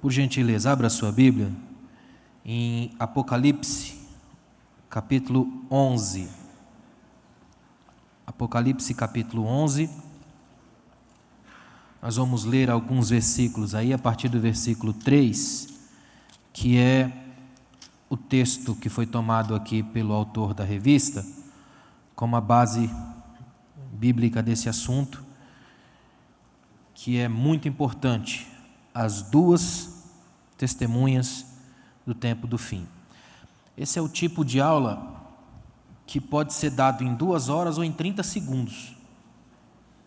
Por gentileza, abra sua Bíblia em Apocalipse, capítulo 11. Apocalipse, capítulo 11. Nós vamos ler alguns versículos aí, a partir do versículo 3, que é o texto que foi tomado aqui pelo autor da revista, como a base bíblica desse assunto, que é muito importante, as duas testemunhas do tempo do fim. Esse é o tipo de aula que pode ser dado em 2 horas ou em 30 segundos.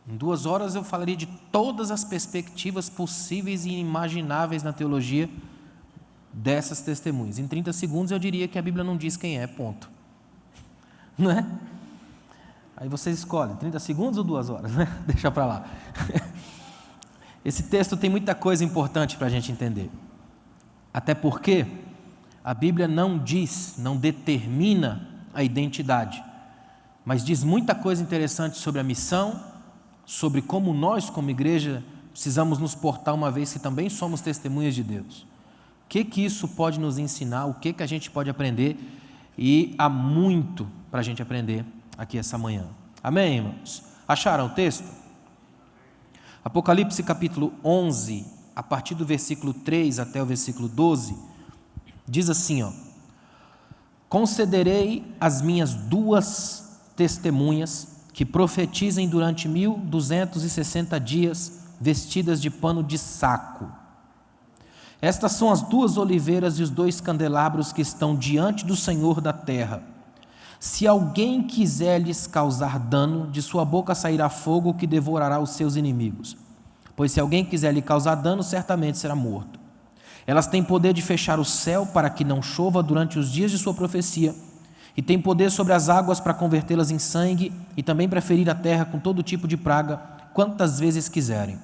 Em 2 horas eu falaria de todas as perspectivas possíveis e inimagináveis na teologia dessas testemunhas. Em 30 segundos eu diria que a Bíblia não diz quem é, ponto. Não é? Aí vocês escolhem, 30 segundos ou 2 horas, né? Deixa para lá. Esse texto tem muita coisa importante para a gente entender. Até porque a Bíblia não diz, não determina a identidade, mas diz muita coisa interessante sobre a missão, sobre como nós, como igreja, precisamos nos portar, uma vez que também somos testemunhas de Deus. O que isso pode nos ensinar, o que a gente pode aprender, e há muito para a gente aprender aqui essa manhã. Amém, irmãos? Acharam o texto? Apocalipse capítulo 11, a partir do versículo 3 até o versículo 12, diz assim, concederei às minhas 2 testemunhas que profetizem durante 1260 dias, vestidas de pano de saco. Estas são as 2 oliveiras e os 2 candelabros que estão diante do Senhor da terra. Se alguém quiser lhes causar dano, de sua boca sairá fogo que devorará os seus inimigos. Pois se alguém quiser lhe causar dano, certamente será morto. Elas têm poder de fechar o céu para que não chova durante os dias de sua profecia, e têm poder sobre as águas para convertê-las em sangue, e também para ferir a terra com todo tipo de praga, quantas vezes quiserem.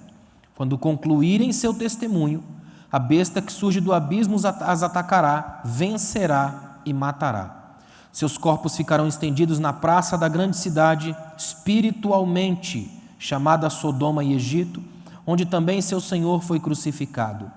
Quando concluírem seu testemunho, a besta que surge do abismo as atacará, vencerá e matará. Seus corpos ficarão estendidos na praça da grande cidade, espiritualmente chamada Sodoma e Egito, onde também seu Senhor foi crucificado.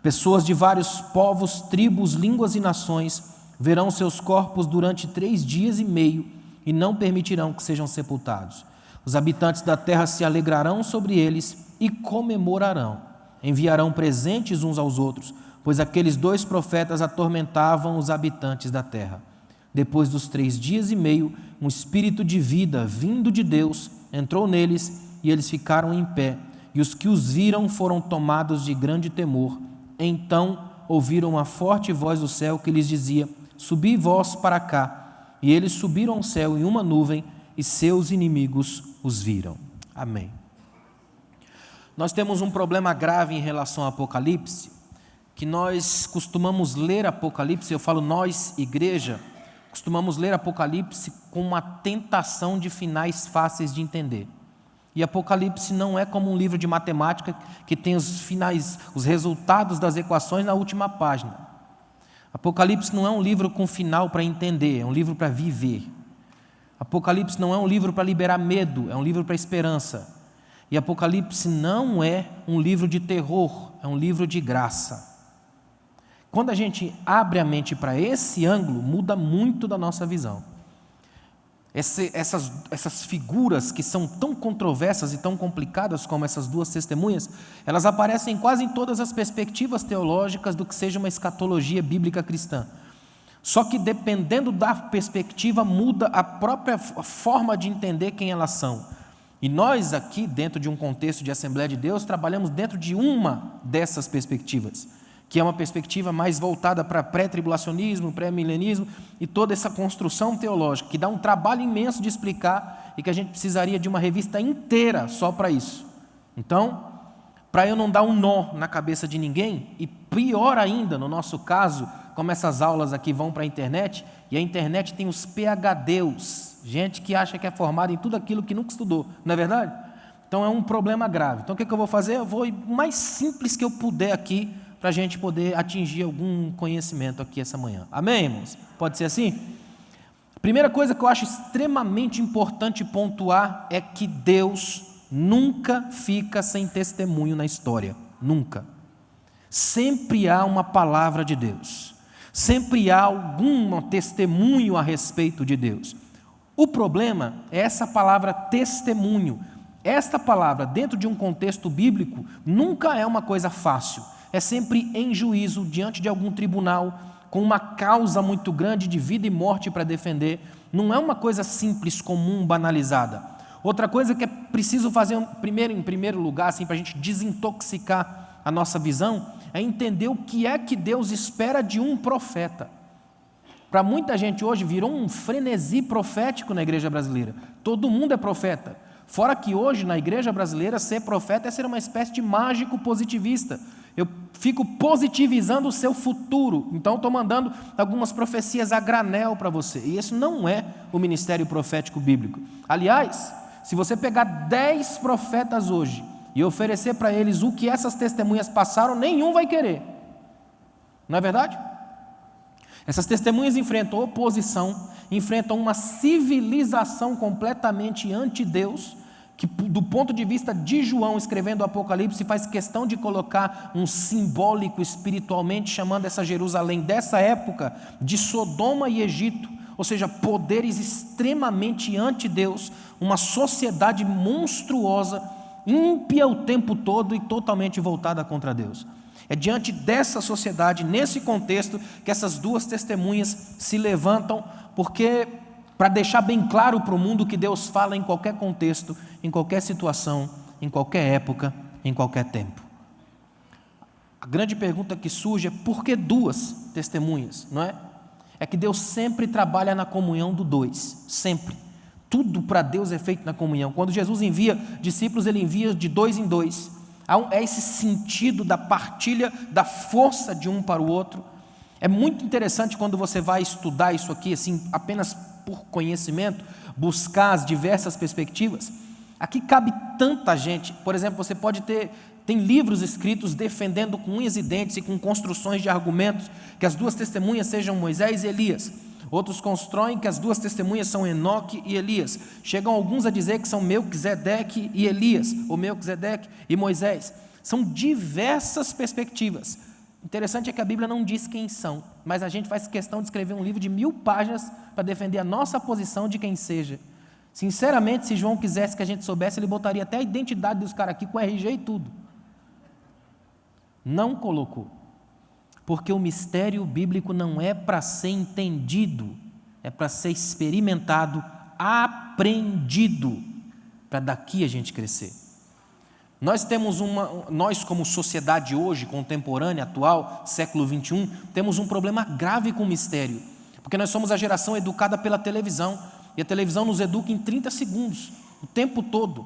Pessoas de vários povos, tribos, línguas e nações verão seus corpos durante 3 dias e meio e não permitirão que sejam sepultados. Os habitantes da terra se alegrarão sobre eles e comemorarão. Enviarão presentes uns aos outros, pois aqueles 2 profetas atormentavam os habitantes da terra. Depois dos 3 dias e meio, um espírito de vida vindo de Deus entrou neles e eles ficaram em pé. E os que os viram foram tomados de grande temor. Então ouviram uma forte voz do céu que lhes dizia: subi vós para cá. E eles subiram ao céu em uma nuvem e seus inimigos os viram. Amém. Nós temos um problema grave em relação ao Apocalipse, que nós costumamos ler Apocalipse, eu falo nós, igreja, costumamos ler Apocalipse com uma tentação de finais fáceis de entender. E Apocalipse não é como um livro de matemática que tem os finais, os resultados das equações na última página. Apocalipse não é um livro com final para entender, é um livro para viver. Apocalipse não é um livro para liberar medo, é um livro para esperança. E Apocalipse não é um livro de terror, é um livro de graça. Quando a gente abre a mente para esse ângulo, muda muito da nossa visão. Essas figuras que são tão controversas e tão complicadas como essas 2 testemunhas, elas aparecem quase em todas as perspectivas teológicas do que seja uma escatologia bíblica cristã. Só que dependendo da perspectiva, muda a própria forma de entender quem elas são. E nós aqui, dentro de um contexto de Assembleia de Deus, trabalhamos dentro de uma dessas perspectivas, que é uma perspectiva mais voltada para pré-tribulacionismo, pré-milenismo e toda essa construção teológica, que dá um trabalho imenso de explicar e que a gente precisaria de uma revista inteira só para isso. Então, para eu não dar um nó na cabeça de ninguém, e pior ainda, no nosso caso, como essas aulas aqui vão para a internet, e a internet tem os PhDs, gente que acha que é formada em tudo aquilo que nunca estudou, não é verdade? Então é um problema grave. Então o que eu vou fazer? Eu vou ir o mais simples que eu puder aqui, para a gente poder atingir algum conhecimento aqui essa manhã. Amém, irmãos? Pode ser assim? A primeira coisa que eu acho extremamente importante pontuar é que Deus nunca fica sem testemunho na história. Nunca. Sempre há uma palavra de Deus, sempre há algum testemunho a respeito de Deus. O problema é essa palavra testemunho. Esta palavra, dentro de um contexto bíblico, nunca é uma coisa fácil. É sempre em juízo, diante de algum tribunal, com uma causa muito grande de vida e morte para defender. Não é uma coisa simples, comum, banalizada. Outra coisa que é preciso fazer, em primeiro lugar, assim, para a gente desintoxicar a nossa visão, é entender o que é que Deus espera de um profeta. Para muita gente hoje virou um frenesi profético na igreja brasileira. Todo mundo é profeta. Fora que hoje na igreja brasileira ser profeta é ser uma espécie de mágico positivista. Eu fico positivizando o seu futuro, então estou mandando algumas profecias a granel para você. E esse não é o ministério profético bíblico. Aliás, se você pegar 10 profetas hoje e oferecer para eles o que essas testemunhas passaram, nenhum vai querer. Não é verdade? Essas testemunhas enfrentam oposição, enfrentam uma civilização completamente anti-Deus, que do ponto de vista de João, escrevendo o Apocalipse, faz questão de colocar um simbólico espiritualmente, chamando essa Jerusalém dessa época de Sodoma e Egito, ou seja, poderes extremamente anti-Deus, uma sociedade monstruosa, ímpia o tempo todo e totalmente voltada contra Deus. É diante dessa sociedade, nesse contexto, que essas duas testemunhas se levantam, porque para deixar bem claro para o mundo que Deus fala em qualquer contexto, em qualquer situação, em qualquer época, em qualquer tempo. A grande pergunta que surge é: por que duas testemunhas, não é? É que Deus sempre trabalha na comunhão do dois, sempre. Tudo para Deus é feito na comunhão. Quando Jesus envia discípulos, Ele envia de 2 em 2. É esse sentido da partilha da força de um para o outro. É muito interessante quando você vai estudar isso aqui, assim, apenas por conhecimento, buscar as diversas perspectivas. Aqui cabe tanta gente. Por exemplo, você pode tem livros escritos defendendo com unhas e dentes e com construções de argumentos que as duas testemunhas sejam Moisés e Elias. Outros constroem que as duas testemunhas são Enoque e Elias. Chegam alguns a dizer que são Melquisedeque e Elias, ou Melquisedeque e Moisés. São diversas perspectivas. Interessante é que a Bíblia não diz quem são, mas a gente faz questão de escrever um livro de 1000 páginas para defender a nossa posição de quem seja. Sinceramente, se João quisesse que a gente soubesse, ele botaria até a identidade dos caras aqui com RG e tudo. Não colocou. Porque o mistério bíblico não é para ser entendido, é para ser experimentado, aprendido, para daqui a gente crescer. Nós como sociedade hoje, contemporânea, atual, século 21, temos um problema grave com o mistério, porque nós somos a geração educada pela televisão, e a televisão nos educa em 30 segundos, o tempo todo.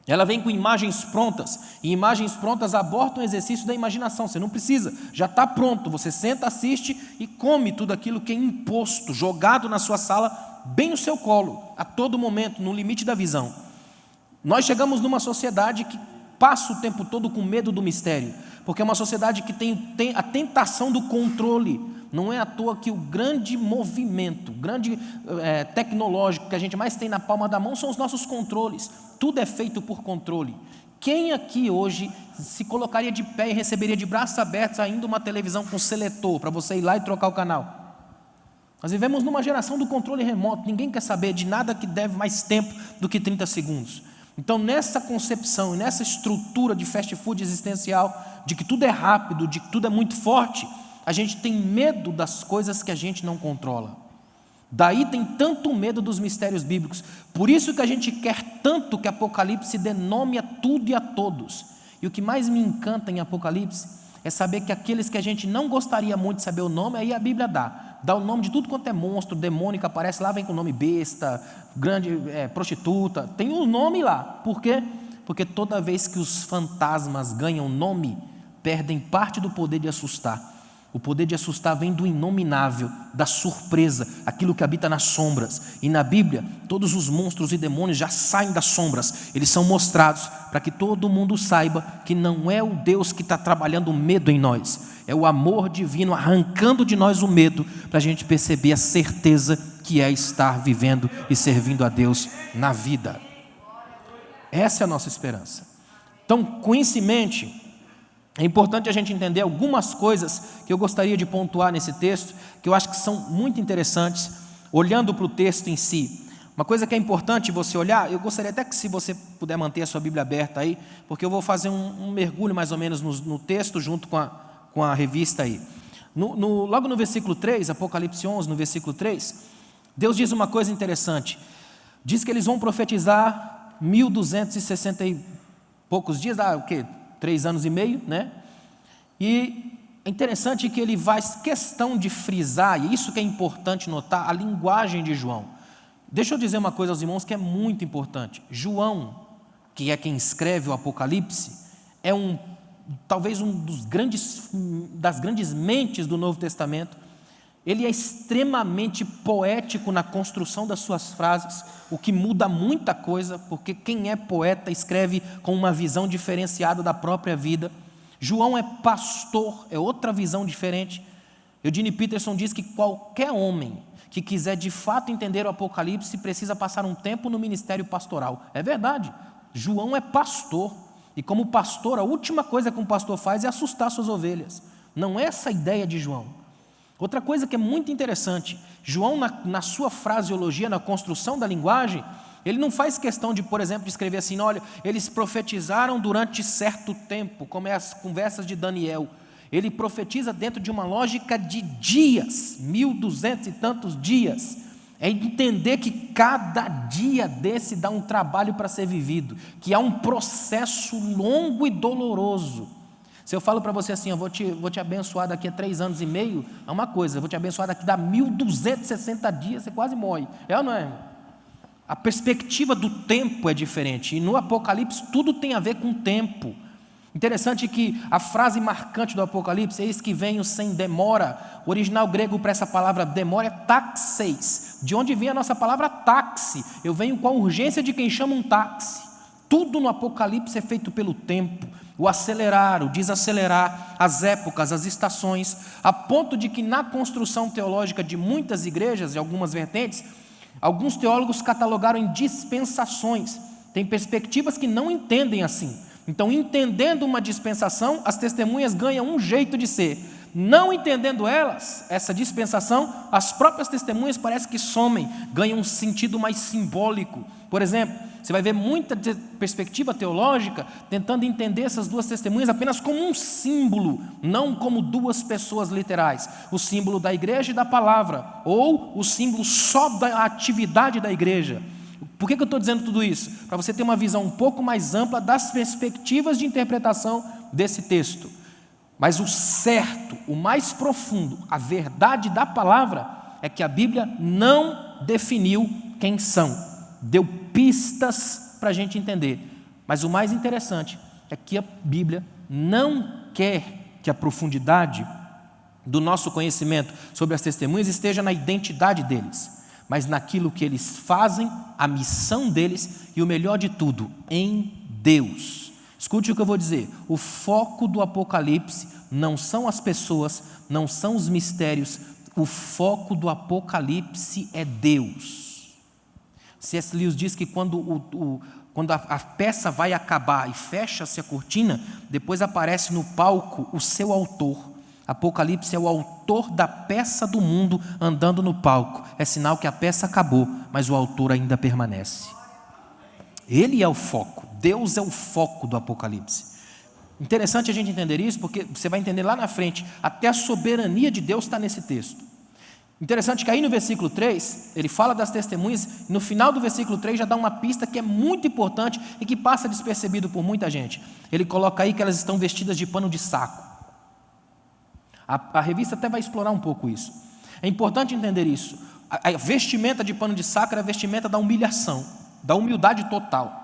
Ela vem com imagens prontas, e imagens prontas abortam o exercício da imaginação. Você não precisa, já está pronto, você senta, assiste e come tudo aquilo que é imposto, jogado na sua sala, bem no seu colo, a todo momento, no limite da visão. Nós chegamos numa sociedade que passa o tempo todo com medo do mistério, porque é uma sociedade que tem a tentação do controle. Não é à toa que o grande movimento, tecnológico que a gente mais tem na palma da mão são os nossos controles. Tudo é feito por controle. Quem aqui hoje se colocaria de pé e receberia de braços abertos ainda uma televisão com seletor para você ir lá e trocar o canal? Nós vivemos numa geração do controle remoto. Ninguém quer saber de nada que deve mais tempo do que 30 segundos. Então, nessa concepção e nessa estrutura de fast food existencial, de que tudo é rápido, de que tudo é muito forte, a gente tem medo das coisas que a gente não controla. Daí tem tanto medo dos mistérios bíblicos. Por isso que a gente quer tanto que Apocalipse dê nome a tudo e a todos. E o que mais me encanta em Apocalipse é saber que aqueles que a gente não gostaria muito de saber o nome, aí a Bíblia dá o nome de tudo quanto é monstro, demônio que aparece lá, vem com o nome besta, prostituta, tem um nome lá. Por quê? Porque toda vez que os fantasmas ganham nome, perdem parte do poder de assustar. O poder de assustar vem do inominável, da surpresa, aquilo que habita nas sombras. E na Bíblia, todos os monstros e demônios já saem das sombras. Eles são mostrados para que todo mundo saiba que não é o Deus que está trabalhando o medo em nós. É o amor divino arrancando de nós o medo, para a gente perceber a certeza que é estar vivendo e servindo a Deus na vida. Essa é a nossa esperança. Então, conhecimente, É importante a gente entender algumas coisas que eu gostaria de pontuar nesse texto, que eu acho que são muito interessantes, olhando para o texto em si. Uma coisa que é importante você olhar, eu gostaria até que se você puder manter a sua Bíblia aberta aí, porque eu vou fazer um mergulho mais ou menos no texto junto com a revista aí. Logo no versículo 3, Apocalipse 11, no versículo 3, Deus diz uma coisa interessante. Diz que eles vão profetizar 1260 e poucos dias, o quê? 3 anos e meio, né? E é interessante que ele faz questão de frisar, e isso que é importante notar, a linguagem de João. Deixa eu dizer uma coisa aos irmãos que é muito importante. João, que é quem escreve o Apocalipse, é talvez das grandes mentes do Novo Testamento. Ele é extremamente poético na construção das suas frases, o que muda muita coisa, porque quem é poeta escreve com uma visão diferenciada da própria vida. João é pastor, é outra visão diferente. Eugene Peterson diz que qualquer homem que quiser de fato entender o Apocalipse precisa passar um tempo no ministério pastoral. É verdade, João é pastor, e como pastor, a última coisa que um pastor faz é assustar suas ovelhas. Não é essa a ideia de João. Outra coisa que é muito interessante, João na sua fraseologia, na construção da linguagem, ele não faz questão de, por exemplo, de escrever assim, olha, eles profetizaram durante certo tempo, como é as conversas de Daniel. Ele profetiza dentro de uma lógica de dias, 1200 e tantos dias. É entender que cada dia desse dá um trabalho para ser vivido, que há um processo longo e doloroso. Se eu falo para você assim, eu vou te abençoar daqui a 3 anos e meio, é uma coisa, eu vou te abençoar daqui a 1260 dias, você quase morre. É ou não é? A perspectiva do tempo é diferente, e no Apocalipse tudo tem a ver com tempo. Interessante que a frase marcante do Apocalipse, eis que venho sem demora, o original grego para essa palavra demora é taxeis, de onde vem a nossa palavra táxi, eu venho com a urgência de quem chama um táxi. Tudo no Apocalipse é feito pelo tempo, o acelerar, o desacelerar, as épocas, as estações, a ponto de que na construção teológica de muitas igrejas e algumas vertentes, alguns teólogos catalogaram em dispensações, tem perspectivas que não entendem assim. Então, entendendo uma dispensação, as testemunhas ganham um jeito de ser. Não entendendo essa dispensação, as próprias testemunhas parecem que somem, ganham um sentido mais simbólico. Por exemplo, você vai ver muita perspectiva teológica tentando entender essas duas testemunhas apenas como um símbolo, não como duas pessoas literais. O símbolo da igreja e da palavra, ou o símbolo só da atividade da igreja. Por que eu estou dizendo tudo isso? Para você ter uma visão um pouco mais ampla das perspectivas de interpretação desse texto. Mas o certo, o mais profundo, a verdade da palavra é que a Bíblia não definiu quem são. Deu pistas para a gente entender. Mas o mais interessante é que a Bíblia não quer que a profundidade do nosso conhecimento sobre as testemunhas esteja na identidade deles, mas naquilo que eles fazem, a missão deles e o melhor de tudo, em Deus. Escute o que eu vou dizer, o foco do Apocalipse não são as pessoas, não são os mistérios, o foco do Apocalipse é Deus. C.S. Lewis diz que quando a peça vai acabar e fecha-se a cortina, depois aparece no palco o seu autor. Apocalipse é o autor da peça do mundo andando no palco. É sinal que a peça acabou, mas o autor ainda permanece. Ele é o foco, Deus é o foco do Apocalipse. Interessante a gente entender isso, porque você vai entender lá na frente, até a soberania de Deus está nesse texto. Interessante que aí no versículo 3, ele fala das testemunhas, e no final do versículo 3 já dá uma pista que é muito importante e que passa despercebido por muita gente. Ele coloca aí que elas estão vestidas de pano de saco. A revista até vai explorar um pouco isso. É importante entender isso. A vestimenta de pano de saco era a vestimenta da humilhação, da humildade total.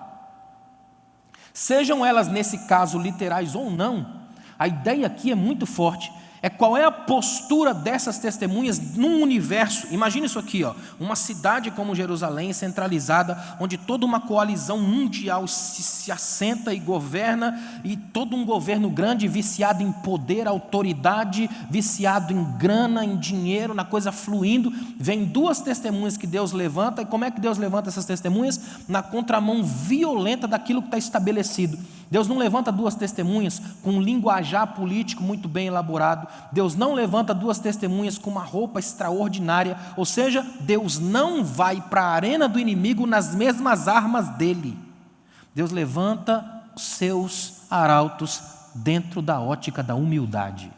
Sejam elas, nesse caso, literais ou não, a ideia aqui é muito forte. É qual é a postura dessas testemunhas num universo. Imagine isso aqui, uma cidade como Jerusalém, centralizada, onde toda uma coalizão mundial se assenta e governa, e todo um governo grande viciado em poder, autoridade, viciado em grana, em dinheiro, na coisa fluindo. Vem duas testemunhas que Deus levanta, e como é que Deus levanta essas testemunhas? Na contramão violenta daquilo que está estabelecido. Deus não levanta duas testemunhas com um linguajar político muito bem elaborado. Deus não levanta duas testemunhas com uma roupa extraordinária. Ou seja, Deus não vai para a arena do inimigo nas mesmas armas dele. Deus levanta os seus arautos dentro da ótica da humildade.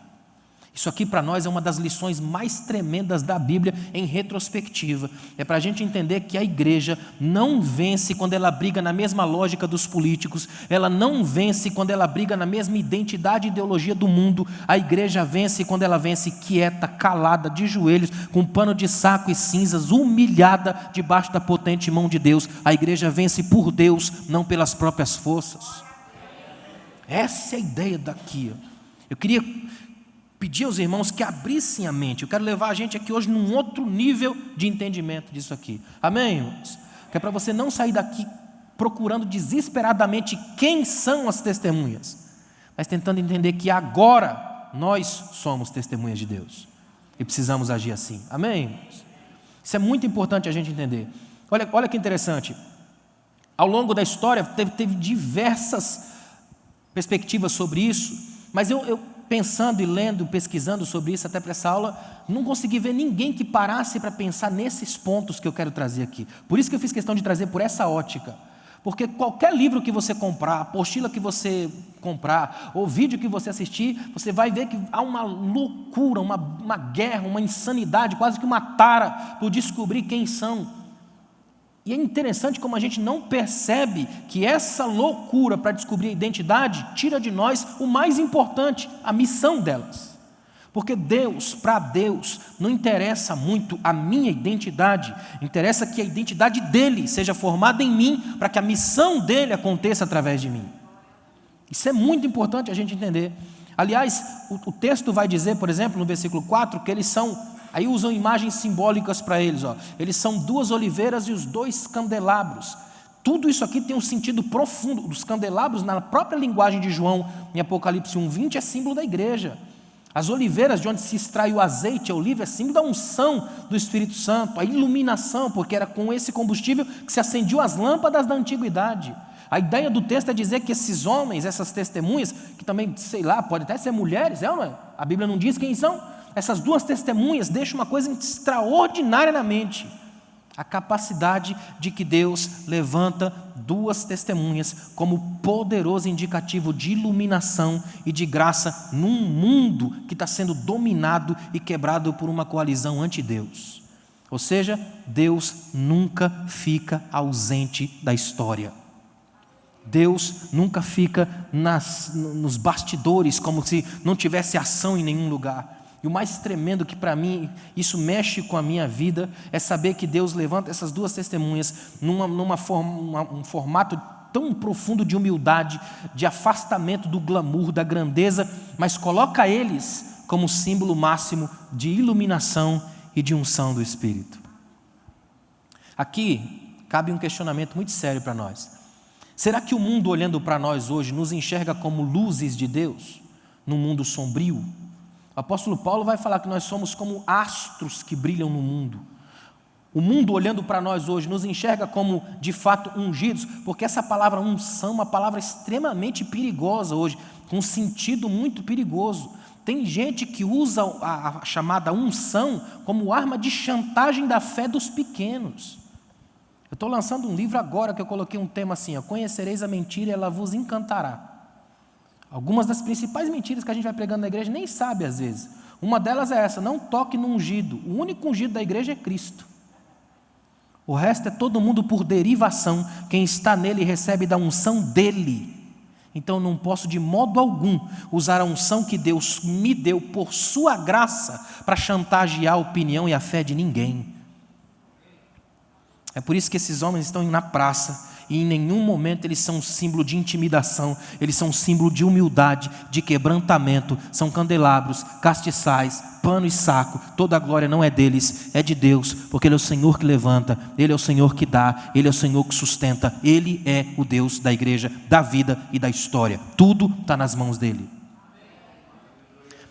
Isso aqui para nós é uma das lições mais tremendas da Bíblia em retrospectiva. É para a gente entender que a igreja não vence quando ela briga na mesma lógica dos políticos, ela não vence quando ela briga na mesma identidade e ideologia do mundo. A igreja vence quando ela vence quieta, calada, de joelhos, com pano de saco e cinzas, humilhada debaixo da potente mão de Deus. A igreja vence por Deus, não pelas próprias forças. Essa é a ideia daqui. Eu queria pedir aos irmãos que abrissem a mente. Eu quero levar a gente aqui hoje num outro nível de entendimento disso aqui. Amém, irmãos? Que é para você não sair daqui procurando desesperadamente quem são as testemunhas, mas tentando entender que agora nós somos testemunhas de Deus e precisamos agir assim. Amém, irmãos? Isso é muito importante a gente entender. Olha que interessante. Ao longo da história teve diversas perspectivas sobre isso, mas eu pensando e lendo, pesquisando sobre isso até para essa aula, não consegui ver ninguém que parasse para pensar nesses pontos que eu quero trazer aqui. Por isso que eu fiz questão de trazer por essa ótica. Porque qualquer livro que você comprar, apostila que você comprar, ou vídeo que você assistir, você vai ver que há uma loucura, uma guerra, uma insanidade, quase que uma tara por descobrir quem são. E é interessante como a gente não percebe que essa loucura para descobrir a identidade tira de nós o mais importante, a missão delas. Porque para Deus, não interessa muito a minha identidade, interessa que a identidade dele seja formada em mim, para que a missão dele aconteça através de mim. Isso é muito importante a gente entender. Aliás, o texto vai dizer, por exemplo, no versículo 4, que eles são... Aí usam imagens simbólicas para eles. Eles são 2 oliveiras e os 2 candelabros. Tudo isso aqui tem um sentido profundo. Os candelabros, na própria linguagem de João, em Apocalipse 1:20, é símbolo da igreja. As oliveiras, de onde se extrai o azeite, a oliva, é símbolo da unção do Espírito Santo, a iluminação, porque era com esse combustível que se acendiam as lâmpadas da antiguidade. A ideia do texto é dizer que esses homens, essas testemunhas, que também, sei lá, pode até ser mulheres, ou não é? A Bíblia não diz quem são. Essas 2 testemunhas deixam uma coisa extraordinária na mente. A capacidade de que Deus levanta 2 testemunhas como poderoso indicativo de iluminação e de graça num mundo que está sendo dominado e quebrado por uma coalizão anti-Deus. Ou seja, Deus nunca fica ausente da história. Deus nunca fica nos bastidores como se não tivesse ação em nenhum lugar. E o mais tremendo que para mim isso mexe com a minha vida é saber que Deus levanta essas 2 testemunhas um formato tão profundo de humildade, de afastamento do glamour, da grandeza, mas coloca eles como símbolo máximo de iluminação e de unção do Espírito. Aqui cabe um questionamento muito sério para nós. Será que o mundo olhando para nós hoje nos enxerga como luzes de Deus num mundo sombrio? O apóstolo Paulo vai falar que nós somos como astros que brilham no mundo. O mundo olhando para nós hoje nos enxerga como de fato ungidos, porque essa palavra unção é uma palavra extremamente perigosa hoje, com um sentido muito perigoso. Tem gente que usa a chamada unção como arma de chantagem da fé dos pequenos. Eu estou lançando um livro agora que eu coloquei um tema assim, conhecereis a mentira e ela vos encantará. Algumas das principais mentiras que a gente vai pregando na igreja nem sabe às vezes. Uma delas é essa, não toque no ungido. O único ungido da igreja é Cristo. O resto é todo mundo por derivação. Quem está nele recebe da unção dele. Então não posso de modo algum usar a unção que Deus me deu por sua graça para chantagear a opinião e a fé de ninguém. É por isso que esses homens estão na praça e em nenhum momento eles são um símbolo de intimidação, eles são um símbolo de humildade, de quebrantamento, são candelabros, castiçais, pano e saco, toda a glória não é deles, é de Deus, porque Ele é o Senhor que levanta, Ele é o Senhor que dá, Ele é o Senhor que sustenta, Ele é o Deus da igreja, da vida e da história, tudo está nas mãos dele.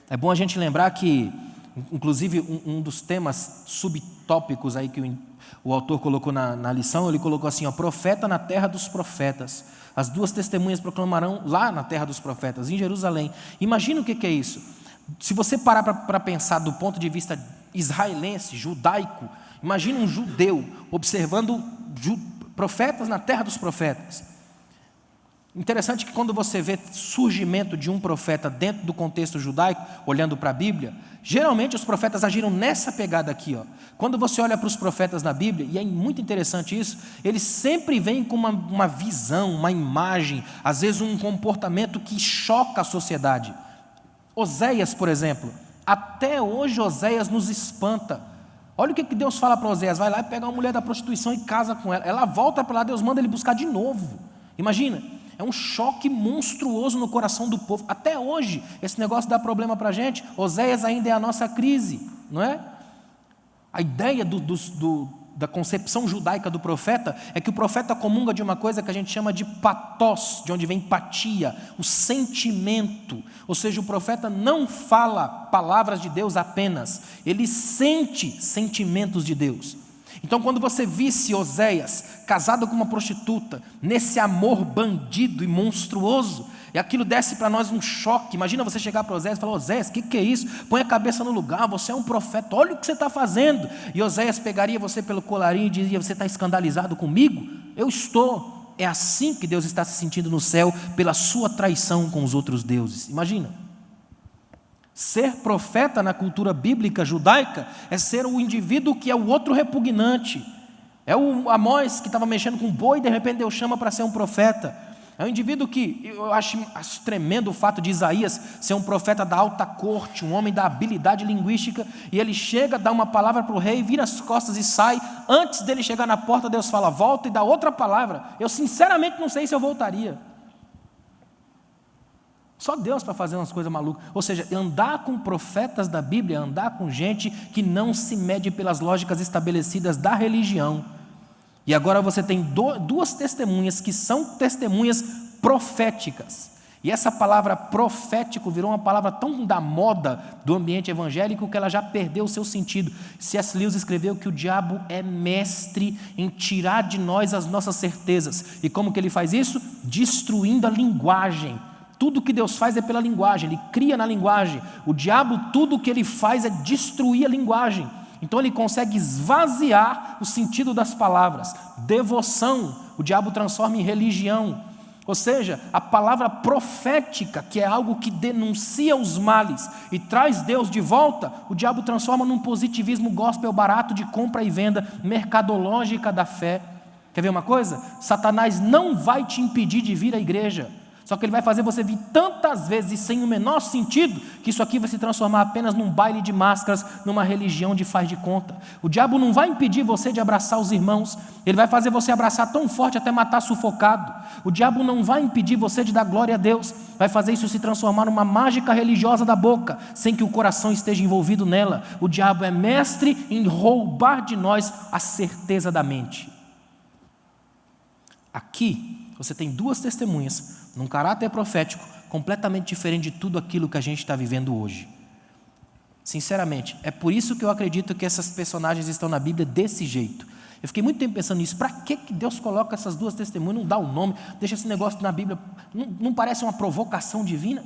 É bom a gente lembrar que Inclusive, um dos temas subtópicos aí que o autor colocou na lição, ele colocou assim, profeta na terra dos profetas. As duas testemunhas proclamarão lá na terra dos profetas, em Jerusalém. Imagina o que é isso. Se você parar para pensar do ponto de vista israelense, judaico, imagina um judeu observando profetas na terra dos profetas. Interessante que quando você vê surgimento de um profeta dentro do contexto judaico, olhando para a Bíblia, geralmente os profetas agiram nessa pegada aqui. Quando você olha para os profetas na Bíblia, e é muito interessante isso, eles sempre vêm com uma visão, uma imagem, às vezes um comportamento que choca a sociedade. Oséias, por exemplo, até hoje Oséias nos espanta. Olha o que Deus fala para Oséias, vai lá e pega uma mulher da prostituição e casa com ela. Ela volta para lá, Deus manda ele buscar de novo. Imagina, é um choque monstruoso no coração do povo. Até hoje, esse negócio dá problema para a gente. Oséias ainda é a nossa crise, não é? A ideia da concepção judaica do profeta é que o profeta comunga de uma coisa que a gente chama de patos, de onde vem empatia, o sentimento. Ou seja, o profeta não fala palavras de Deus apenas, ele sente sentimentos de Deus. Então, quando você visse Oséias casado com uma prostituta, nesse amor bandido e monstruoso, e aquilo desce para nós um choque. Imagina você chegar para Oséias e falar, Oséias, o que é isso? Põe a cabeça no lugar, você é um profeta, olha o que você está fazendo. E Oséias pegaria você pelo colarinho e dizia, você está escandalizado comigo? Eu estou. É assim que Deus está se sentindo no céu, pela sua traição com os outros deuses. Imagina. Ser profeta na cultura bíblica judaica é ser o indivíduo que é o outro repugnante. É o Amós que estava mexendo com boi e de repente Deus chama para ser um profeta. É um indivíduo que, eu acho tremendo o fato de Isaías ser um profeta da alta corte, um homem da habilidade linguística, e ele chega, dá uma palavra para o rei, vira as costas e sai. Antes dele chegar na porta, Deus fala, volta e dá outra palavra. Eu sinceramente não sei se eu voltaria. Só Deus para fazer umas coisas malucas. Ou seja, andar com profetas da Bíblia, andar com gente que não se mede pelas lógicas estabelecidas da religião. E agora você tem duas testemunhas que são testemunhas proféticas. E essa palavra profético virou uma palavra tão da moda do ambiente evangélico que ela já perdeu o seu sentido. C.S. Lewis escreveu que o diabo é mestre em tirar de nós as nossas certezas. E como que ele faz isso? Destruindo a linguagem. Tudo que Deus faz é pela linguagem, Ele cria na linguagem. O diabo, tudo que ele faz é destruir a linguagem. Então ele consegue esvaziar o sentido das palavras. Devoção, o diabo transforma em religião. Ou seja, a palavra profética, que é algo que denuncia os males e traz Deus de volta, o diabo transforma num positivismo gospel barato de compra e venda mercadológica da fé. Quer ver uma coisa? Satanás não vai te impedir de vir à igreja. Só que ele vai fazer você vir tantas vezes sem o menor sentido, que isso aqui vai se transformar apenas num baile de máscaras, numa religião de faz de conta. O diabo não vai impedir você de abraçar os irmãos, ele vai fazer você abraçar tão forte até matar sufocado. O diabo não vai impedir você de dar glória a Deus, vai fazer isso se transformar numa mágica religiosa da boca, sem que o coração esteja envolvido nela. O diabo é mestre em roubar de nós a certeza da mente. Aqui você tem duas testemunhas, num caráter profético, completamente diferente de tudo aquilo que a gente está vivendo hoje. Sinceramente, é por isso que eu acredito que essas personagens estão na Bíblia desse jeito. Eu fiquei muito tempo pensando nisso, para que Deus coloca essas duas testemunhas, não dá o nome, deixa esse negócio na Bíblia, não parece uma provocação divina?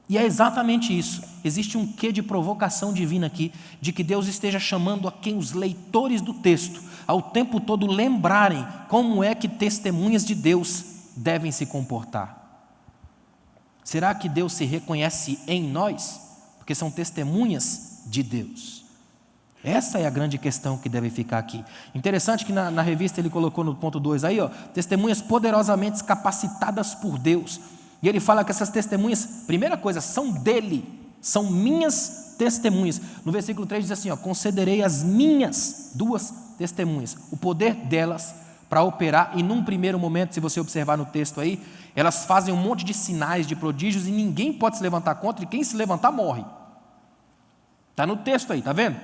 E é exatamente isso, existe um quê de provocação divina aqui, de que Deus esteja chamando a quem os leitores do texto, ao tempo todo lembrarem como é que testemunhas de Deus devem se comportar. Será que Deus se reconhece em nós? Porque são testemunhas de Deus. Essa é a grande questão que deve ficar aqui. Interessante que na revista ele colocou no ponto 2 aí, testemunhas poderosamente capacitadas por Deus. E ele fala que essas testemunhas, primeira coisa, são dele, são minhas testemunhas. No versículo 3 diz assim, concederei as minhas duas testemunhas, o poder delas para operar, e num primeiro momento, se você observar no texto aí, elas fazem um monte de sinais, de prodígios, e ninguém pode se levantar contra, e quem se levantar morre. Está no texto aí, está vendo?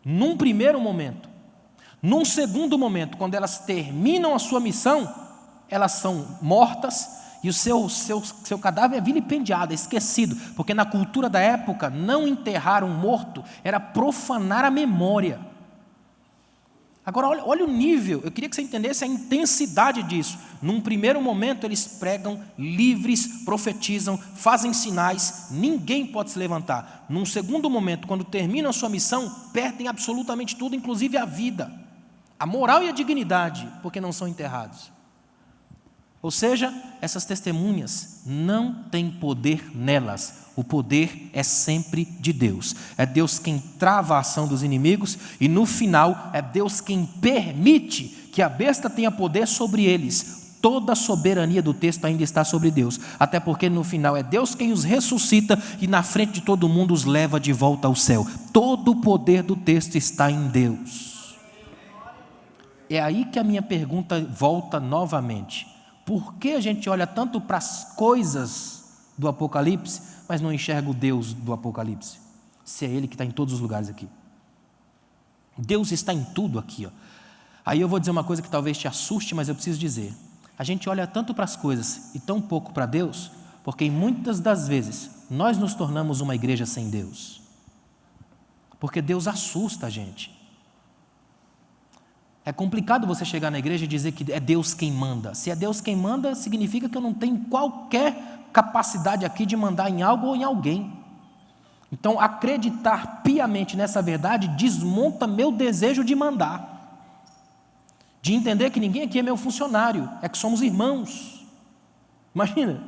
Num primeiro momento. Num segundo momento, quando elas terminam a sua missão, elas são mortas, e o seu cadáver é vilipendiado, é esquecido, porque na cultura da época, não enterrar um morto era profanar a memória. Agora, olha o nível, eu queria que você entendesse a intensidade disso. Num primeiro momento, eles pregam livres, profetizam, fazem sinais, ninguém pode se levantar. Num segundo momento, quando terminam a sua missão, perdem absolutamente tudo, inclusive a vida, a moral e a dignidade, porque não são enterrados. Ou seja, essas testemunhas não têm poder nelas. O poder é sempre de Deus. É Deus quem trava a ação dos inimigos e no final é Deus quem permite que a besta tenha poder sobre eles. Toda a soberania do texto ainda está sobre Deus. Até porque no final é Deus quem os ressuscita e na frente de todo mundo os leva de volta ao céu. Todo o poder do texto está em Deus. É aí que a minha pergunta volta novamente. Por que a gente olha tanto para as coisas do Apocalipse, mas não enxerga o Deus do Apocalipse? Se é Ele que está em todos os lugares aqui. Deus está em tudo aqui. Aí eu vou dizer uma coisa que talvez te assuste, mas eu preciso dizer. A gente olha tanto para as coisas e tão pouco para Deus, porque muitas das vezes nós nos tornamos uma igreja sem Deus. Porque Deus assusta a gente. É complicado você chegar na igreja e dizer que é Deus quem manda. Se é Deus quem manda, significa que eu não tenho qualquer capacidade aqui de mandar em algo ou em alguém. Então, acreditar piamente nessa verdade desmonta meu desejo de mandar. De entender que ninguém aqui é meu funcionário, é que somos irmãos. Imagina,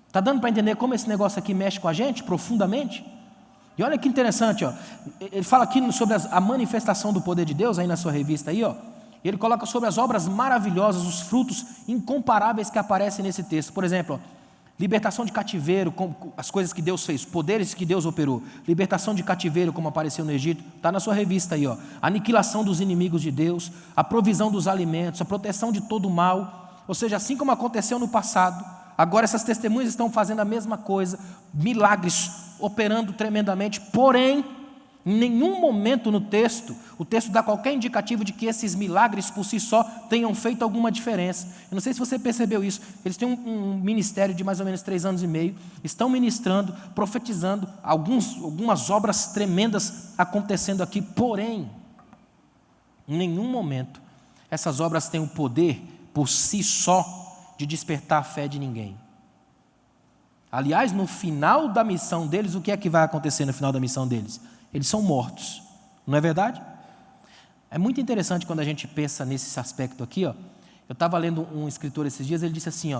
está dando para entender como esse negócio aqui mexe com a gente profundamente? E olha que interessante, ele fala aqui sobre a manifestação do poder de Deus, aí na sua revista, aí, ele coloca sobre as obras maravilhosas, os frutos incomparáveis que aparecem nesse texto. Por exemplo, libertação de cativeiro, as coisas que Deus fez, poderes que Deus operou. Libertação de cativeiro, como apareceu no Egito, está na sua revista aí. Aniquilação dos inimigos de Deus, a provisão dos alimentos, a proteção de todo o mal. Ou seja, assim como aconteceu no passado, agora essas testemunhas estão fazendo a mesma coisa, milagres operando tremendamente, porém, em nenhum momento no texto, o texto dá qualquer indicativo de que esses milagres por si só tenham feito alguma diferença. Eu não sei se você percebeu isso, eles têm um ministério de mais ou menos 3 anos e meio, estão ministrando, profetizando, algumas obras tremendas acontecendo aqui, porém, em nenhum momento, essas obras têm o poder por si só de despertar a fé de ninguém. Aliás, no final da missão deles, o que é que vai acontecer no final da missão deles? Eles são mortos, não é verdade? É muito interessante quando a gente pensa nesse aspecto aqui. Eu estava lendo um escritor esses dias, ele disse assim,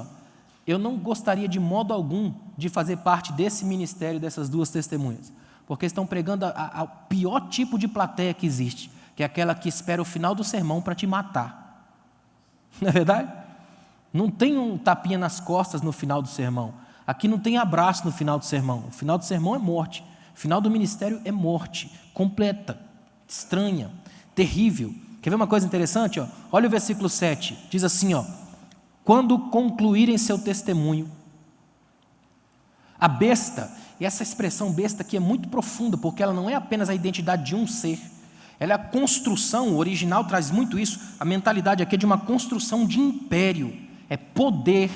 eu não gostaria de modo algum de fazer parte desse ministério dessas 2 testemunhas, porque estão pregando ao pior tipo de plateia que existe, que é aquela que espera o final do sermão para te matar. Não é verdade? Não tem um tapinha nas costas no final do sermão. Aqui não tem abraço no final do sermão. O final do sermão é morte. O final do ministério é morte. Completa, estranha, terrível. Quer ver uma coisa interessante? Olha o versículo 7. Diz assim, quando concluírem seu testemunho, a besta, e essa expressão besta aqui é muito profunda, porque ela não é apenas a identidade de um ser, ela é a construção, o original traz muito isso, a mentalidade aqui é de uma construção de império, é poder,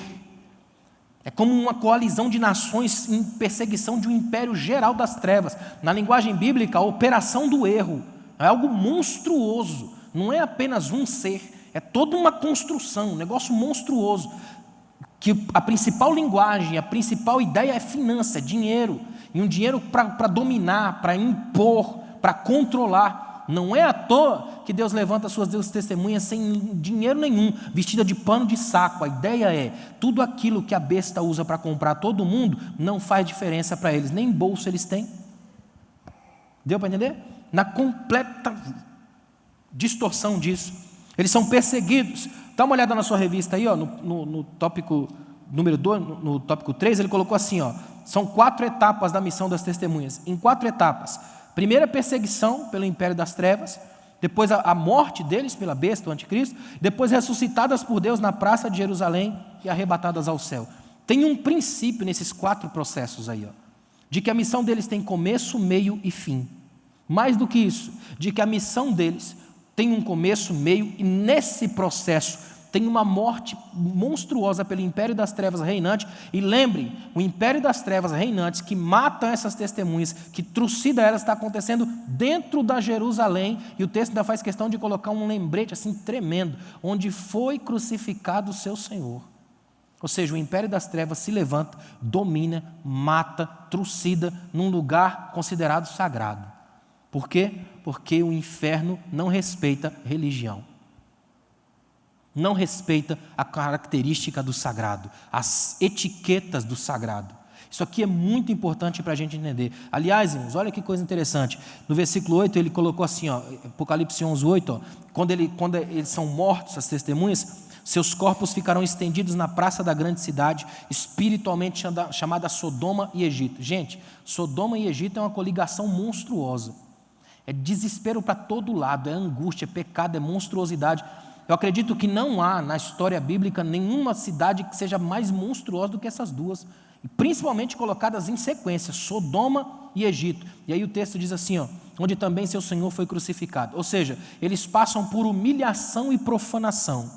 é como uma coalizão de nações em perseguição de um império geral das trevas. Na linguagem bíblica, a operação do erro é algo monstruoso, não é apenas um ser, é toda uma construção, um negócio monstruoso, que a principal linguagem, a principal ideia é finança, é dinheiro, e um dinheiro para dominar, para impor, para controlar. Não é à toa que Deus levanta suas 2 testemunhas sem dinheiro nenhum, vestida de pano de saco. A ideia é, tudo aquilo que a besta usa para comprar todo mundo, não faz diferença para eles, nem bolso eles têm. Deu para entender? Na completa distorção disso. Eles são perseguidos. Dá uma olhada na sua revista aí, no tópico número 2, no tópico 3, ele colocou assim, são 4 etapas da missão das testemunhas. Em 4 etapas. Primeira perseguição pelo império das trevas, depois a morte deles pela besta, o anticristo, depois ressuscitadas por Deus na praça de Jerusalém e arrebatadas ao céu. Tem um princípio nesses 4 processos aí, de que a missão deles tem começo, meio e fim. Mais do que isso, de que a missão deles tem um começo, meio e nesse processo tem uma morte monstruosa pelo império das trevas reinante. E lembrem, o império das trevas reinantes que matam essas testemunhas, que trucida elas, está acontecendo dentro da Jerusalém. E o texto ainda faz questão de colocar um lembrete assim tremendo, onde foi crucificado o seu Senhor. Ou seja, o império das trevas se levanta, domina, mata, trucida num lugar considerado sagrado. Por quê? Porque o inferno não respeita religião. Não respeita a característica do sagrado, as etiquetas do sagrado. Isso aqui é muito importante para a gente entender. Aliás, irmãos, olha que coisa interessante. No versículo 8, ele colocou assim, Apocalipse 11, 8, quando eles são mortos, as testemunhas, seus corpos ficarão estendidos na praça da grande cidade, espiritualmente chamada Sodoma e Egito. Gente, Sodoma e Egito é uma coligação monstruosa. É desespero para todo lado, é angústia, é pecado, é monstruosidade. Eu acredito que não há na história bíblica nenhuma cidade que seja mais monstruosa do que essas duas, e principalmente colocadas em sequência, Sodoma e Egito. E aí o texto diz assim, onde também seu Senhor foi crucificado. Ou seja, eles passam por humilhação e profanação.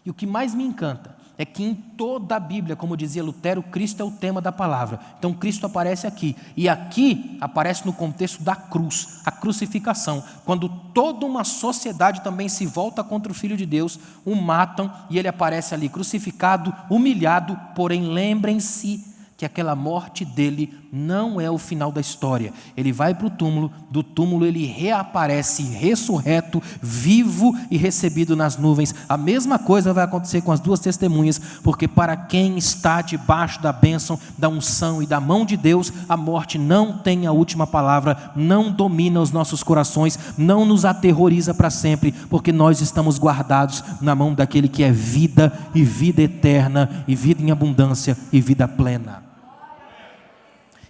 E o que mais me encanta é que em toda a Bíblia, como dizia Lutero, Cristo é o tema da palavra. Então Cristo aparece aqui. E aqui aparece no contexto da cruz, a crucificação. Quando toda uma sociedade também se volta contra o Filho de Deus, o matam e ele aparece ali crucificado, humilhado. Porém, lembrem-se que aquela morte dele não é o final da história. Ele vai para o túmulo, do túmulo ele reaparece ressurreto, vivo e recebido nas nuvens. A mesma coisa vai acontecer com as duas testemunhas, porque para quem está debaixo da bênção, da unção e da mão de Deus, a morte não tem a última palavra, não domina os nossos corações, não nos aterroriza para sempre, porque nós estamos guardados na mão daquele que é vida e vida eterna, e vida em abundância e vida plena.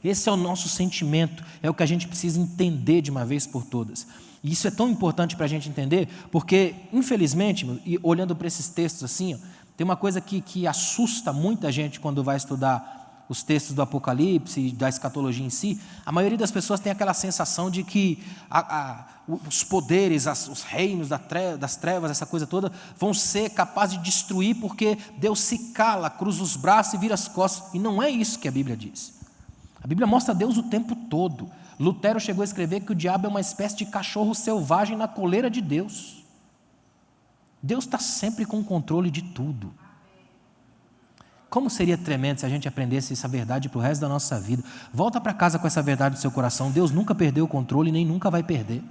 Esse é o nosso sentimento, é o que a gente precisa entender de uma vez por todas. E isso é tão importante para a gente entender, porque, infelizmente, e olhando para esses textos assim, tem uma coisa que assusta muita gente quando vai estudar os textos do Apocalipse, da escatologia em si. A maioria das pessoas tem aquela sensação de que os poderes, os reinos das trevas, essa coisa toda, vão ser capazes de destruir, porque Deus se cala, cruza os braços e vira as costas. E não é isso que a Bíblia diz. A Bíblia mostra Deus o tempo todo. Lutero chegou a escrever que o diabo é uma espécie de cachorro selvagem na coleira de Deus. Deus está sempre com o controle de tudo. Como seria tremendo se a gente aprendesse essa verdade para o resto da nossa vida. Volta para casa com essa verdade no seu coração. Deus nunca perdeu o controle, nem nunca vai perder.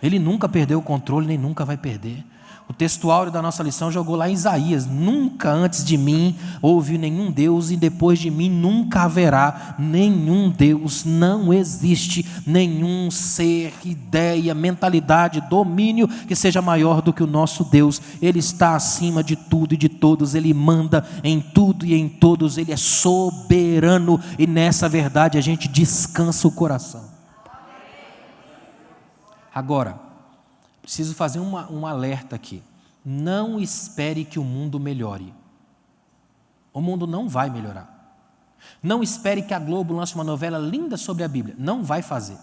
Ele nunca perdeu o controle, nem nunca vai perder. O texto áureo da nossa lição jogou lá em Isaías: nunca antes de mim houve nenhum Deus, e depois de mim nunca haverá nenhum Deus. Não existe nenhum ser, ideia, mentalidade, domínio que seja maior do que o nosso Deus. Ele está acima de tudo e de todos, Ele manda em tudo e em todos, Ele é soberano, e nessa verdade a gente descansa o coração. Agora, preciso fazer um alerta aqui. Não espere que o mundo melhore. O mundo não vai melhorar. Não espere que a Globo lance uma novela linda sobre a Bíblia. Não vai fazer.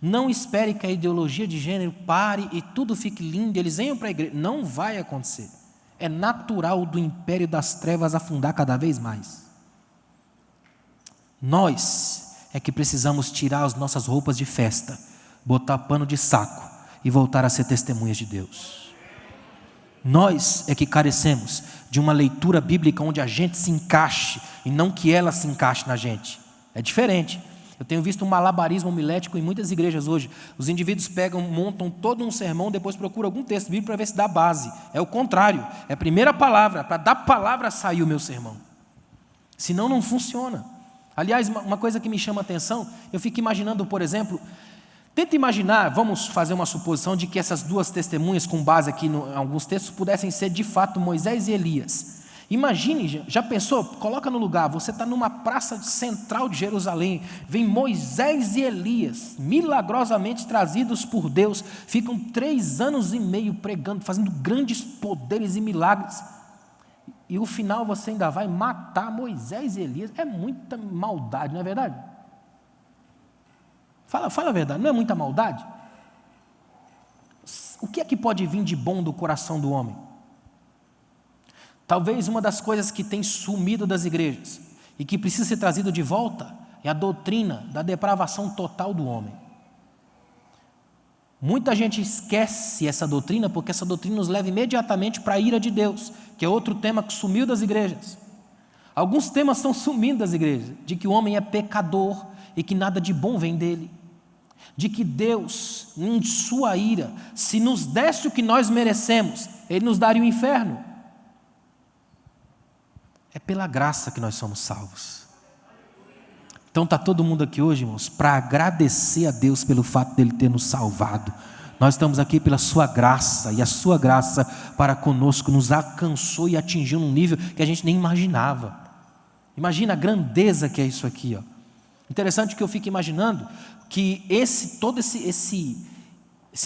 Não espere que a ideologia de gênero pare e tudo fique lindo e eles venham para a igreja. Não vai acontecer. É natural do império das trevas afundar cada vez mais. Nós é que precisamos tirar as nossas roupas de festa, botar pano de saco e voltar a ser testemunhas de Deus. Nós é que carecemos de uma leitura bíblica onde a gente se encaixe e não que ela se encaixe na gente. É diferente. Eu tenho visto um malabarismo homilético em muitas igrejas hoje. Os indivíduos montam todo um sermão, depois procuram algum texto bíblico para ver se dá base. É o contrário. É a primeira palavra, para dar palavra sair o meu sermão. Senão não funciona. Aliás, uma coisa que me chama a atenção, eu fico imaginando, por exemplo, tenta imaginar, vamos fazer uma suposição de que essas duas testemunhas, com base aqui em alguns textos, pudessem ser de fato Moisés e Elias. Imagine, já pensou? Coloca no lugar, você está numa praça central de Jerusalém, vem Moisés e Elias, milagrosamente trazidos por Deus, ficam 3 anos e meio pregando, fazendo grandes poderes e milagres, e o final você ainda vai matar Moisés e Elias. É muita maldade, não é verdade? Fala a verdade, não é muita maldade? O que é que pode vir de bom do coração do homem? Talvez uma das coisas que tem sumido das igrejas e que precisa ser trazido de volta é a doutrina da depravação total do homem. Muita gente esquece essa doutrina porque essa doutrina nos leva imediatamente para a ira de Deus, que é outro tema que sumiu das igrejas. Alguns temas estão sumindo das igrejas, de que o homem é pecador e que nada de bom vem dele. De que Deus, em sua ira, se nos desse o que nós merecemos, Ele nos daria o inferno. É pela graça que nós somos salvos. Então está todo mundo aqui hoje, irmãos, para agradecer a Deus pelo fato dele ter nos salvado. Nós estamos aqui pela sua graça, e a sua graça para conosco nos alcançou e atingiu num nível que a gente nem imaginava. Imagina a grandeza que é isso aqui, ó. Interessante que eu fico imaginando que todo esse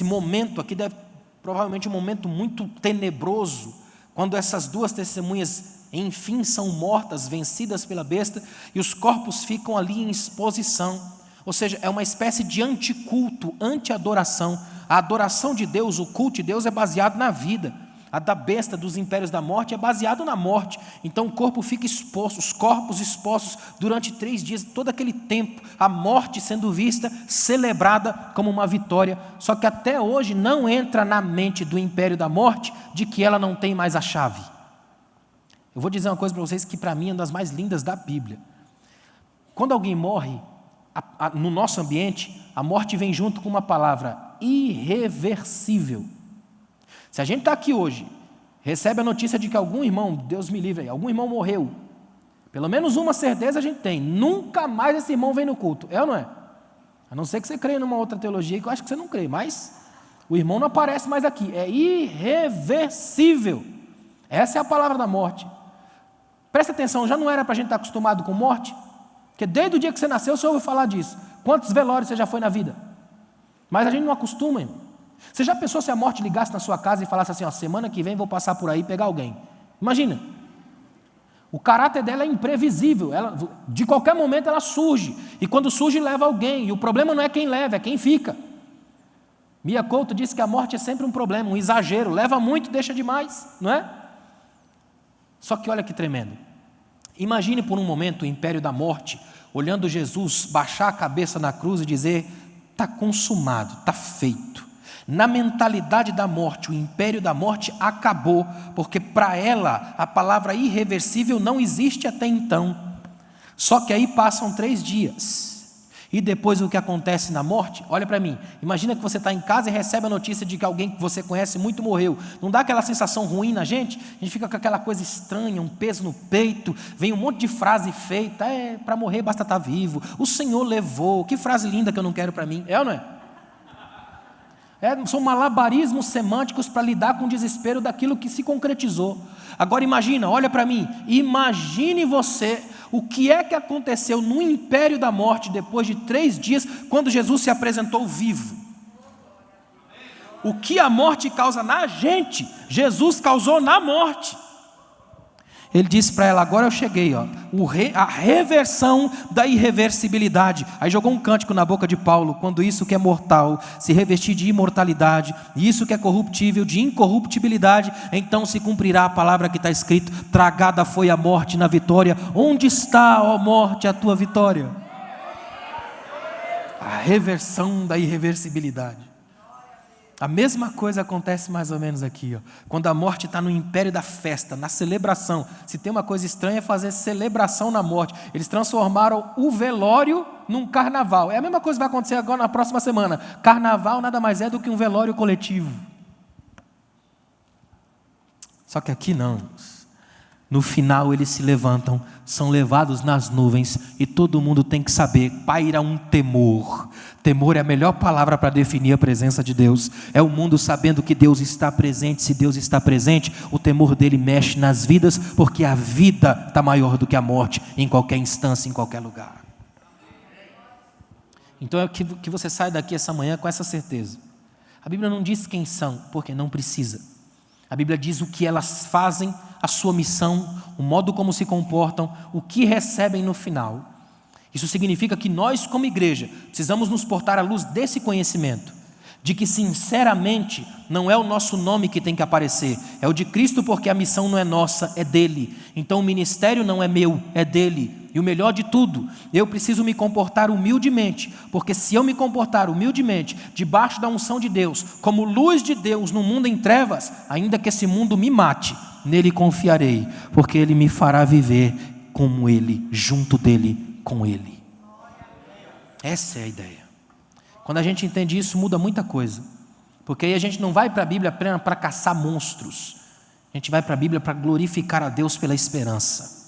momento aqui deve provavelmente um momento muito tenebroso, quando essas duas testemunhas enfim são mortas, vencidas pela besta, e os corpos ficam ali em exposição. Ou seja, é uma espécie de anticulto, anti-adoração. A adoração de Deus, o culto de Deus é baseado na vida. A da besta, dos impérios da morte, é baseado na morte. Então o corpo fica exposto, os corpos expostos durante 3 dias, todo aquele tempo, a morte sendo vista, celebrada como uma vitória. Só que até hoje não entra na mente do império da morte de que ela não tem mais a chave. Eu vou dizer uma coisa para vocês que para mim é uma das mais lindas da Bíblia. Quando alguém morre, no nosso ambiente, a morte vem junto com uma palavra: irreversível. Se a gente está aqui hoje, recebe a notícia de que algum irmão, Deus me livre aí, algum irmão morreu, pelo menos uma certeza a gente tem: nunca mais esse irmão vem no culto, é ou não é? A não ser que você creia numa outra teologia que eu acho que você não crê, mas o irmão não aparece mais aqui, é irreversível. Essa é a palavra da morte. Presta atenção, já não era para a gente estar acostumado com morte? Porque desde o dia que você nasceu, você ouve falar disso. Quantos velórios você já foi na vida? Mas a gente não acostuma, irmão. Você já pensou se a morte ligasse na sua casa e falasse assim: ó, semana que vem vou passar por aí e pegar alguém? Imagina. O caráter dela é imprevisível, de qualquer momento ela surge, e quando surge leva alguém, e o problema não é quem leva, é quem fica. Mia Couto disse que a morte é sempre um problema, um exagero, leva muito, deixa demais, não é? Só que olha que tremendo. Imagine por um momento o império da morte, olhando Jesus baixar a cabeça na cruz e dizer: está consumado, está feito. Na mentalidade da morte, o império da morte acabou, porque para ela a palavra irreversível não existe até então. Só que aí passam 3 dias. E depois o que acontece na morte? Olha para mim, imagina que você está em casa e recebe a notícia de que alguém que você conhece muito morreu. Não dá aquela sensação ruim na gente? A gente fica com aquela coisa estranha, um peso no peito, vem um monte de frase feita: para morrer basta estar vivo, o Senhor levou, que frase linda que eu não quero para mim, é ou não é? São malabarismos semânticos para lidar com o desespero daquilo que se concretizou. Agora imagina, olha para mim, imagine você o que é que aconteceu no império da morte depois de 3 dias, quando Jesus se apresentou vivo. O que a morte causa na gente, Jesus causou na morte. Ele disse para ela: agora eu cheguei, ó, a reversão da irreversibilidade. Aí jogou um cântico na boca de Paulo: quando isso que é mortal se revestir de imortalidade, e isso que é corruptível de incorruptibilidade, então se cumprirá a palavra que está escrito: tragada foi a morte na vitória. Onde está, ó morte, a tua vitória? A reversão da irreversibilidade. A mesma coisa acontece mais ou menos aqui, ó. Quando a morte está no império da festa, na celebração. Se tem uma coisa estranha é fazer celebração na morte. Eles transformaram o velório num carnaval. É a mesma coisa que vai acontecer agora na próxima semana. Carnaval nada mais é do que um velório coletivo. Só que aqui não. No final eles se levantam, são levados nas nuvens, e todo mundo tem que saber: paira um temor. Temor é a melhor palavra para definir a presença de Deus. É o mundo sabendo que Deus está presente. Se Deus está presente, o temor dele mexe nas vidas, porque a vida está maior do que a morte, em qualquer instância, em qualquer lugar. Então é que você sai daqui essa manhã com essa certeza. A Bíblia não diz quem são, porque não precisa. A Bíblia diz o que elas fazem, a sua missão, o modo como se comportam, o que recebem no final. Isso significa que nós, como igreja, precisamos nos portar à luz desse conhecimento, de que sinceramente não é o nosso nome que tem que aparecer, é o de Cristo, porque a missão não é nossa, é dele. Então o ministério não é meu, é dele. E o melhor de tudo, eu preciso me comportar humildemente, porque se eu me comportar humildemente, debaixo da unção de Deus, como luz de Deus no mundo em trevas, ainda que esse mundo me mate, nele confiarei, porque ele me fará viver como ele, junto dele, com ele. Essa é a ideia. Quando a gente entende isso, muda muita coisa. Porque aí a gente não vai para a Bíblia apenas para caçar monstros. A gente vai para a Bíblia para glorificar a Deus pela esperança.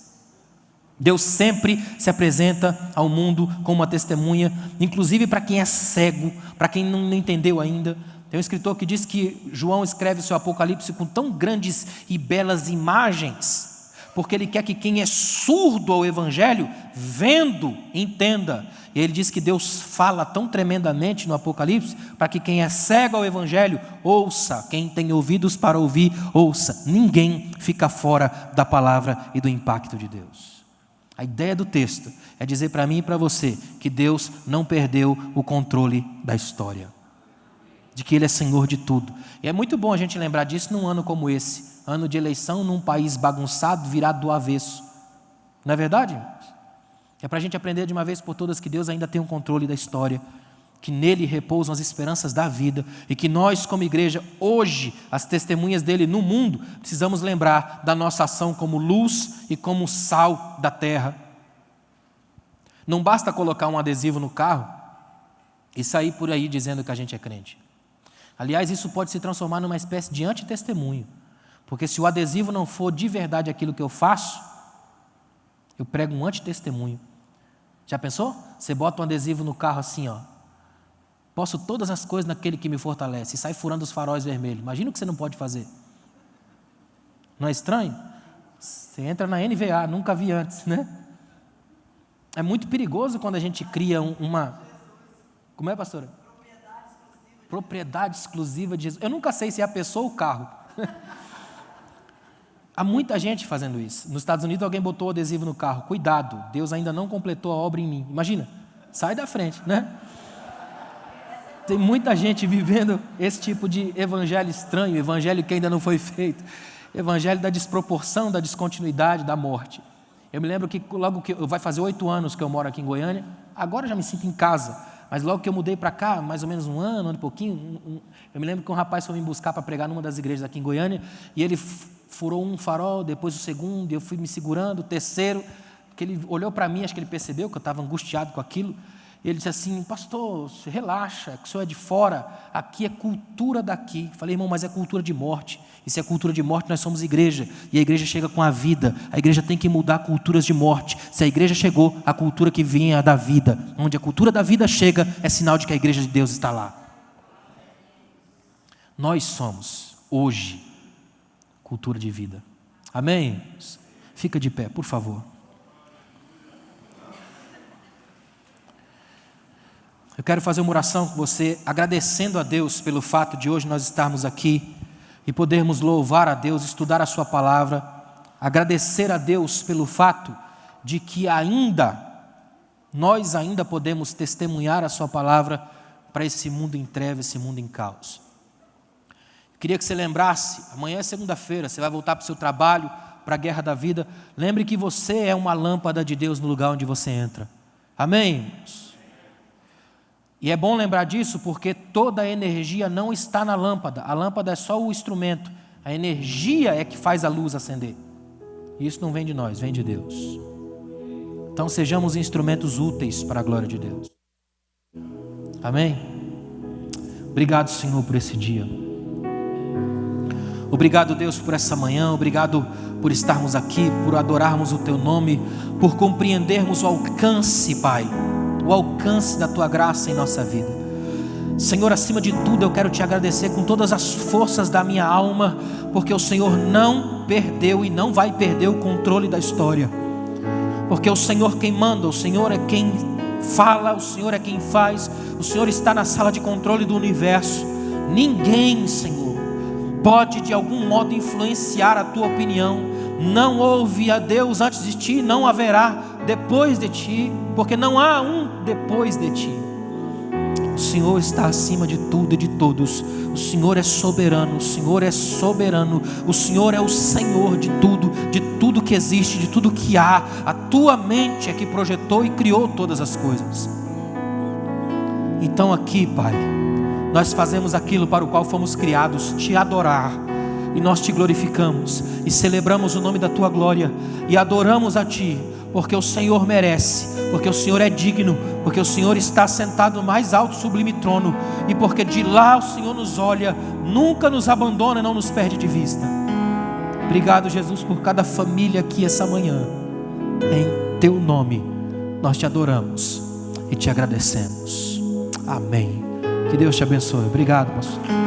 Deus sempre se apresenta ao mundo como uma testemunha, inclusive para quem é cego, para quem não entendeu ainda. Tem um escritor que diz que João escreve seu Apocalipse com tão grandes e belas imagens, porque ele quer que quem é surdo ao Evangelho, vendo, entenda. E ele diz que Deus fala tão tremendamente no Apocalipse, para que quem é cego ao Evangelho, ouça. Quem tem ouvidos para ouvir, ouça. Ninguém fica fora da palavra e do impacto de Deus. A ideia do texto é dizer para mim e para você, que Deus não perdeu o controle da história, de que Ele é Senhor de tudo. E é muito bom a gente lembrar disso num ano como esse, ano de eleição num país bagunçado, virado do avesso. Não é verdade, irmãos? É para a gente aprender de uma vez por todas que Deus ainda tem o controle da história, que nele repousam as esperanças da vida, e que nós como igreja, hoje, as testemunhas dele no mundo, precisamos lembrar da nossa ação como luz e como sal da terra. Não basta colocar um adesivo no carro e sair por aí dizendo que a gente é crente. Aliás, isso pode se transformar numa espécie de antitestemunho, porque se o adesivo não for de verdade aquilo que eu faço, eu prego um antitestemunho. Já pensou? Você bota um adesivo no carro assim, ó: posso todas as coisas naquele que me fortalece, e sai furando os faróis vermelhos. Imagina o que você não pode fazer. Não é estranho? Você entra na NVA, nunca vi antes, né? É muito perigoso quando a gente cria uma... Como é, pastora? Propriedade exclusiva de Jesus. Eu nunca sei se é a pessoa ou o carro. Há muita gente fazendo isso. Nos Estados Unidos alguém botou o adesivo no carro: cuidado, Deus ainda não completou a obra em mim. Imagina, sai da frente, né? Tem muita gente vivendo esse tipo de evangelho estranho, evangelho que ainda não foi feito, evangelho da desproporção, da descontinuidade, da morte. Eu me lembro que logo que vai fazer 8 anos que eu moro aqui em Goiânia, agora já me sinto em casa, mas logo que eu mudei para cá, mais ou menos um ano e pouquinho, eu me lembro que um rapaz foi me buscar para pregar numa das igrejas aqui em Goiânia, e ele furou um farol, depois o segundo, e eu fui me segurando, o terceiro, que ele olhou para mim, acho que ele percebeu que eu estava angustiado com aquilo, e ele disse assim: pastor, relaxa, que o senhor é de fora, aqui é cultura daqui. Falei: irmão, mas é cultura de morte, e se é cultura de morte, nós somos igreja, e a igreja chega com a vida, a igreja tem que mudar culturas de morte. Se a igreja chegou, a cultura que vem é a da vida, onde a cultura da vida chega, é sinal de que a igreja de Deus está lá. Nós somos, hoje, cultura de vida. Amém? Fica de pé, por favor. Eu quero fazer uma oração com você, agradecendo a Deus pelo fato de hoje nós estarmos aqui e podermos louvar a Deus, estudar a sua palavra, agradecer a Deus pelo fato de que nós ainda podemos testemunhar a sua palavra para esse mundo em trevas, esse mundo em caos. Queria que você lembrasse, amanhã é segunda-feira, você vai voltar para o seu trabalho, para a guerra da vida. Lembre que você é uma lâmpada de Deus no lugar onde você entra. Amém? E é bom lembrar disso porque toda a energia não está na lâmpada. A lâmpada é só o instrumento. A energia é que faz a luz acender. E isso não vem de nós, vem de Deus. Então sejamos instrumentos úteis para a glória de Deus. Amém? Obrigado, Senhor, por esse dia. Obrigado, Deus, por essa manhã. Obrigado por estarmos aqui, por adorarmos o Teu nome, por compreendermos o alcance, Pai, o alcance da Tua graça em nossa vida. Senhor, acima de tudo eu quero Te agradecer com todas as forças da minha alma, porque o Senhor não perdeu e não vai perder o controle da história, porque o Senhor quem manda, o Senhor é quem fala, o Senhor é quem faz, o Senhor está na sala de controle do universo. Ninguém, Senhor, pode de algum modo influenciar a Tua opinião. Não houve a Deus antes de Ti, não haverá depois de Ti, porque não há um depois de Ti. O Senhor está acima de tudo e de todos. O Senhor é soberano, o Senhor é soberano. O Senhor é o Senhor de tudo que existe, de tudo que há. A tua mente é que projetou e criou todas as coisas. Então aqui, Pai, nós fazemos aquilo para o qual fomos criados, te adorar. E nós te glorificamos e celebramos o nome da tua glória e adoramos a ti, porque o Senhor merece, porque o Senhor é digno, porque o Senhor está sentado no mais alto sublime trono, e porque de lá o Senhor nos olha, nunca nos abandona e não nos perde de vista. Obrigado, Jesus, por cada família aqui essa manhã. Em teu nome nós te adoramos e te agradecemos. Amém. Que Deus te abençoe. Obrigado, pastor.